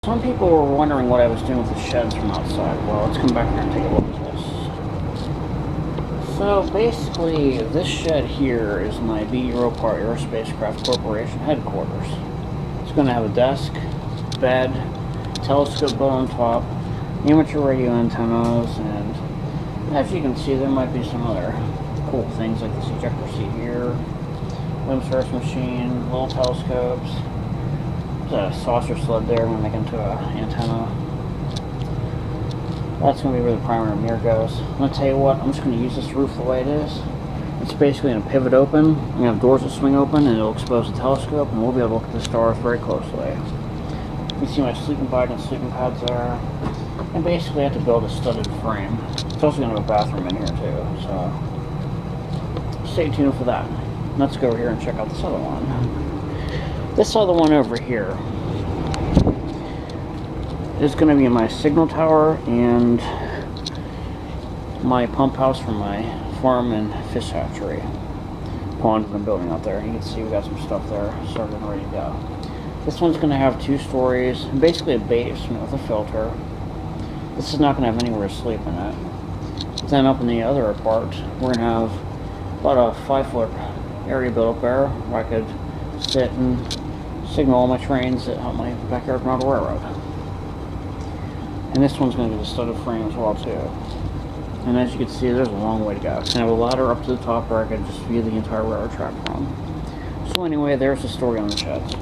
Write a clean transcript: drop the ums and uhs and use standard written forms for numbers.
Some people were wondering what I was doing with the sheds from outside. Well, let's come back here and take a look at this. So basically, this shed here is my B. Ropar Aerospace Craft Corporation headquarters. It's going to have a desk, bed, telescope bow on top, amateur radio antennas, and as you can see, there might be some other cool things like this ejector seat here, wind source machine, little telescopes. There's a saucer sled there when they get into an antenna. That's going to be where the primary mirror goes. I'm going to tell you what, I'm just going to use this roof the way it is. It's basically going to pivot open. We're going to have doors that swing open and it'll expose the telescope and we'll be able to look at the stars very closely. You can see my sleeping bag and sleeping pads there. And basically I have to build a studded frame. It's also going to have a bathroom in here too, so stay tuned for that. Let's go over here and check out this other one. This other one over here is going to be my signal tower and my pump house for my farm and fish hatchery. Pond I'm building out there. You can see we got some stuff there started and ready to go. This one's going to have 2 stories, basically a basement with a filter. This is not going to have anywhere to sleep in it. Then up in the other part, we're going to have about a 5-foot area built up there where I could sit and signal all my trains that help my backyard around the railroad. And this one's going to be the studded frame as well too. And as you can see, there's a long way to go. It's going to have a ladder up to the top where I can just view the entire railroad track from. So anyway, there's the story on the sheds.